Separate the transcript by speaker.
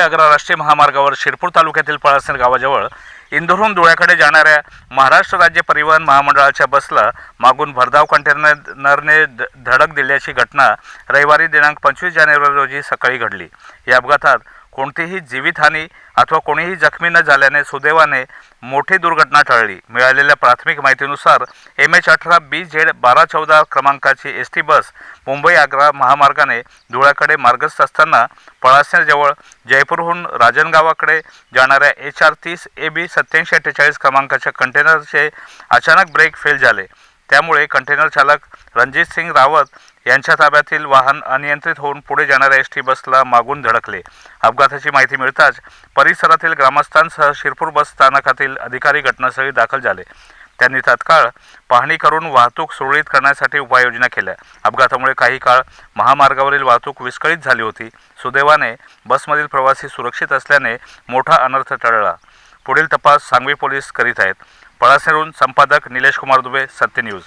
Speaker 1: मुंबई-आग्रा राष्ट्रीय महामार्गावर शिरपूर तालुक्यातील पळासनेर गावाजवळ इंदूरहून धुळ्याकडे जाणाऱ्या महाराष्ट्र राज्य परिवहन महामंडळाच्या बसला मागून भरधाव कंटेनरने धडक दिल्याची घटना रविवारी दिनांक 25 जानेवारी रोजी सकाळी घडली। या अपघातात कोणतीही जीवितहानी अथवा कोणीही जखमी न झाल्याने सुदैवाने मोठी दुर्घटना टळली। मिळालेल्या प्राथमिक माहितीनुसार MH18 BZ 1214 क्रमांकाची ST बस मुंबई-आग्रा महामार्गाने धुळ्याकडे मार्गस्थ असताना पळासनेरजवळ जयपूरहून राजनगावाकडे जाणाऱ्या HR 30 AB 8748 क्रमांकाच्या कंटेनरचे अचानक ब्रेक फेल झाले। त्यामुळे कंटेनर चालक रणजित सिंग रावत यांच्या ताब्यातील वाहन अनियंत्रित होऊन पुढे जाणाऱ्या ST बसला मागून धडकले। अपघाताची माहिती मिळताच परिसरातील ग्रामस्थांसह शिरपूर बस स्थानकातील अधिकारी घटनास्थळी दाखल झाले। त्यांनी तात्काळ पाहणी करून वाहतूक सुरळीत करण्यासाठी उपाययोजना केल्या। अपघातामुळे काही काळ महामार्गावरील वाहतूक विस्कळीत झाली होती। सुदैवाने बसमधील प्रवासी सुरक्षित असल्याने मोठा अनर्थ टळला। पुढील तपास सांगवी पोलीस करीत आहेत। पळासनेरहून संपादक निलेश कुमार दुबे, सत्य न्यूज।